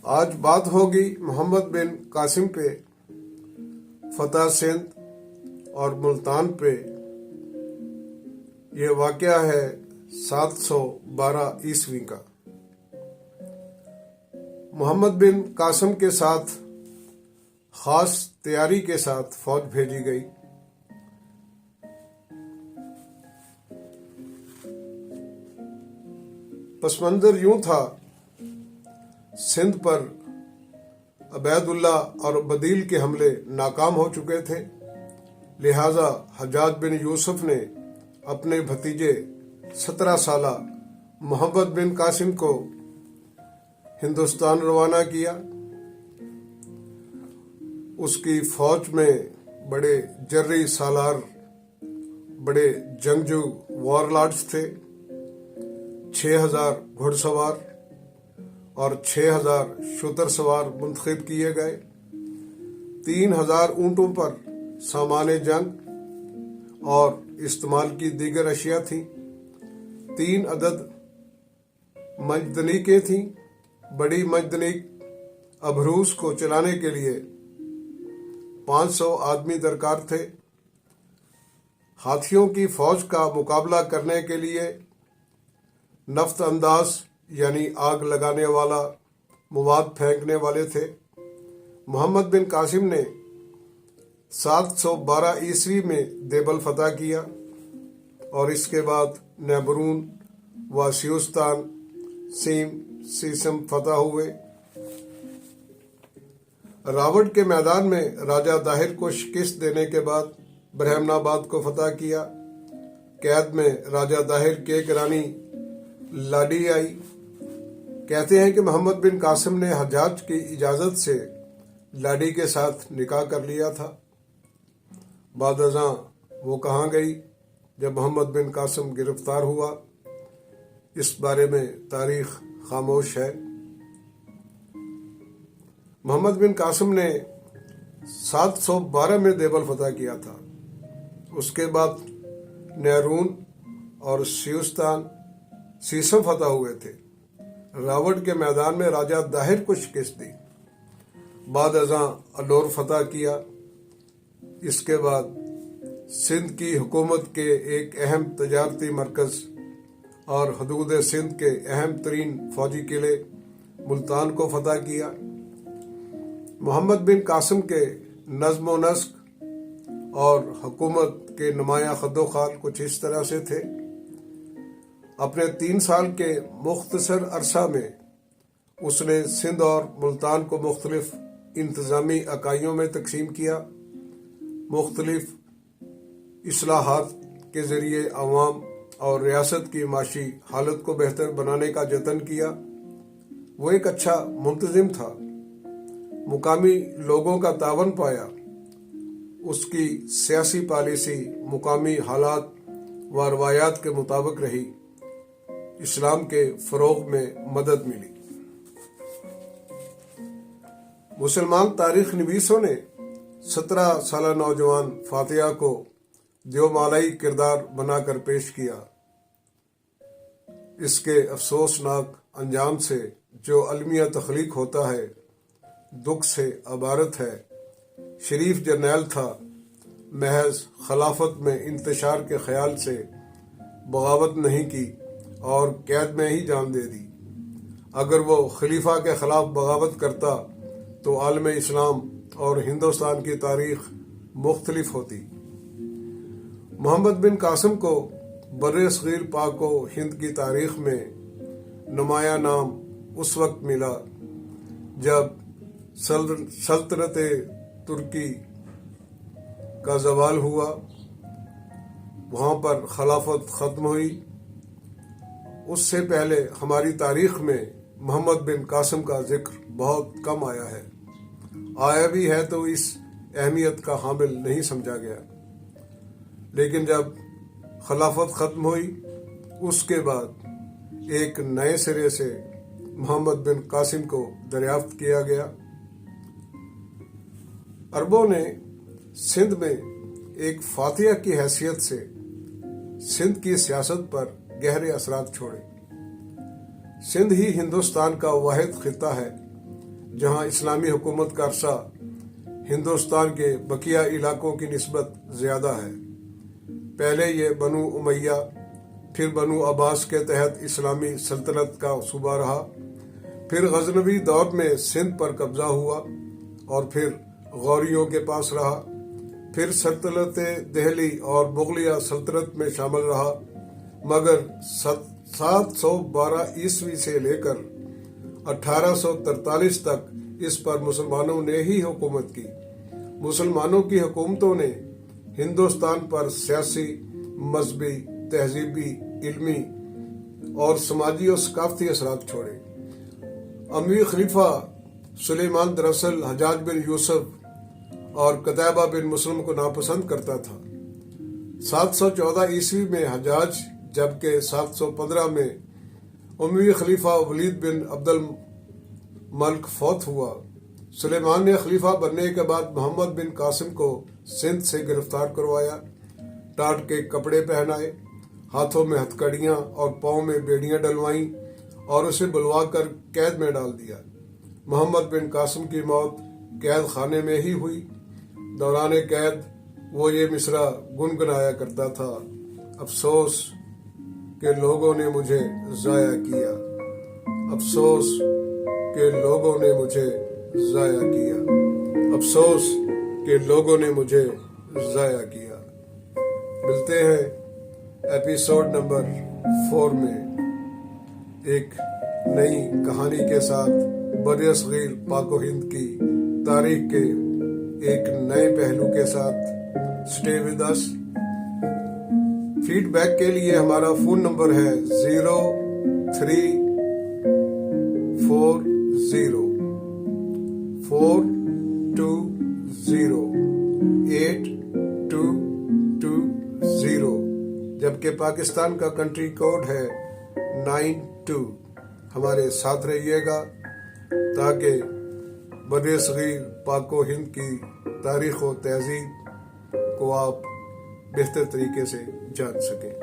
آج بات ہوگی محمد بن قاسم پہ، فتح سندھ اور ملتان پہ۔ یہ واقعہ ہے 712 عیسوی کا۔ محمد بن قاسم کے ساتھ خاص تیاری کے ساتھ فوج بھیجی گئی۔ پس منظر یوں تھا، سندھ پر عبید اللہ اور بدیل کے حملے ناکام ہو چکے تھے، لہذا حجاج بن یوسف نے اپنے بھتیجے 17 سالہ محمد بن قاسم کو ہندوستان روانہ کیا۔ اس کی فوج میں بڑے جرری سالار، بڑے جنگجو وارلارڈز تھے، 6000 گھڑ سوار اور 6000 شتر سوار منتخب کیے گئے۔ 3000 اونٹوں پر سامان جنگ اور استعمال کی دیگر اشیاء تھیں۔ 3 عدد منجنیقیں تھیں۔ بڑی منجنیق ابروس کو چلانے کے لیے 500 آدمی درکار تھے۔ ہاتھیوں کی فوج کا مقابلہ کرنے کے لیے نفط انداز یعنی آگ لگانے والا مواد پھینکنے والے تھے۔ محمد بن قاسم نے 712 عیسوی میں دیبل فتح کیا اور اس کے بعد نیبرون و سیوستان، سیسم فتح ہوئے۔ راوڑ کے میدان میں راجہ داہر کو شکست دینے کے بعد برہمن آباد کو فتح کیا۔ قید میں راجہ داہر کی ایک رانی لاڈی آئی۔ کہتے ہیں کہ محمد بن قاسم نے حجاج کی اجازت سے لاڈی کے ساتھ نکاح کر لیا تھا۔ بعد ازاں وہ کہاں گئی جب محمد بن قاسم گرفتار ہوا، اس بارے میں تاریخ خاموش ہے۔ محمد بن قاسم نے 712 میں دیبل فتح کیا تھا۔ اس کے بعد نیرون اور سیسم فتح ہوئے تھے۔ راوڑ کے میدان میں راجہ داہر کو شکست دی۔ بعد ازاں الور فتح کیا۔ اس کے بعد سندھ کی حکومت کے ایک اہم تجارتی مرکز اور حدود سندھ کے اہم ترین فوجی قلعے ملتان کو فتح کیا۔ محمد بن قاسم کے نظم و نسق اور حکومت کے نمایاں خد و خال کچھ اس طرح سے تھے۔ اپنے 3 سال کے مختصر عرصہ میں اس نے سندھ اور ملتان کو مختلف انتظامی اکائیوں میں تقسیم کیا، مختلف اصلاحات کے ذریعے عوام اور ریاست کی معاشی حالت کو بہتر بنانے کا جتن کیا۔ وہ ایک اچھا منتظم تھا، مقامی لوگوں کا تعاون پایا۔ اس کی سیاسی پالیسی مقامی حالات و روایات کے مطابق رہی۔ اسلام کے فروغ میں مدد ملی۔ مسلمان تاریخ نویسوں نے 17 سالہ نوجوان فاتحہ کو دیومالائی کردار بنا کر پیش کیا۔ اس کے افسوسناک انجام سے جو المیہ تخلیق ہوتا ہے، دکھ سے عبارت ہے۔ شریف جرنیل تھا، محض خلافت میں انتشار کے خیال سے بغاوت نہیں کی اور قید میں ہی جان دے دی۔ اگر وہ خلیفہ کے خلاف بغاوت کرتا تو عالم اسلام اور ہندوستان کی تاریخ مختلف ہوتی۔ محمد بن قاسم کو بر صغیر پاک و ہند کی تاریخ میں نمایاں نام اس وقت ملا جب سلطنت ترکی کا زوال ہوا، وہاں پر خلافت ختم ہوئی۔ اس سے پہلے ہماری تاریخ میں محمد بن قاسم کا ذکر بہت کم آیا ہے، آیا بھی ہے تو اس اہمیت کا حامل نہیں سمجھا گیا۔ لیکن جب خلافت ختم ہوئی، اس کے بعد ایک نئے سرے سے محمد بن قاسم کو دریافت کیا گیا۔ عربوں نے سندھ میں ایک فاتح کی حیثیت سے سندھ کی سیاست پر گہرے اثرات چھوڑے۔ سندھ ہی ہندوستان کا واحد خطہ ہے جہاں اسلامی حکومت کا عرصہ ہندوستان کے بقیہ علاقوں کی نسبت زیادہ ہے۔ پہلے یہ بنو امیہ پھر بنو عباس کے تحت اسلامی سلطنت کا صوبہ رہا، پھر غزنوی دور میں سندھ پر قبضہ ہوا اور پھر غوریوں کے پاس رہا، پھر سلطنت دہلی اور مغلیہ سلطنت میں شامل رہا، مگر 712 عیسوی سے لے کر 1843 تک اس پر مسلمانوں نے ہی حکومت کی۔ مسلمانوں کی حکومتوں نے ہندوستان پر سیاسی، مذہبی، تہذیبی، علمی اور سماجی اور ثقافتی اثرات چھوڑے۔ اموی خلیفہ سلیمان دراصل حجاج بن یوسف اور قتیبہ بن مسلم کو ناپسند کرتا تھا۔ 714 عیسوی میں حجاج جبکہ 715 میں اموی خلیفہ ولید بن عبد الملک فوت ہوا۔ سلیمان نے خلیفہ بننے کے بعد محمد بن قاسم کو سندھ سے گرفتار کروایا، ٹاٹ کے کپڑے پہنائے، ہاتھوں میں ہتھکڑیاں اور پاؤں میں بیڑیاں ڈلوائیں اور اسے بلوا کر قید میں ڈال دیا۔ محمد بن قاسم کی موت قید خانے میں ہی ہوئی۔ دوران قید وہ یہ مصرع گنگنایا کرتا تھا: افسوس کہ لوگوں نے مجھے ضائع کیا، افسوس کہ لوگوں نے مجھے ضائع کیا، افسوس کہ لوگوں نے مجھے ضائع کیا۔ ملتے ہیں ایپیسوڈ نمبر 4 میں ایک نئی کہانی کے ساتھ، بر صغیر پاک و ہند کی تاریخ کے ایک نئے پہلو کے ساتھ۔ Stay with us. Feedback کے لیے ہمارا فون نمبر ہے 034042082220، جبکہ پاکستان کا کنٹری کوڈ ہے 92۔ ہمارے ساتھ رہیے گا تاکہ بر صغیر پاک و ہند کی تاریخ و تہذیب کو آپ بہتر طریقے سے جان سکیں۔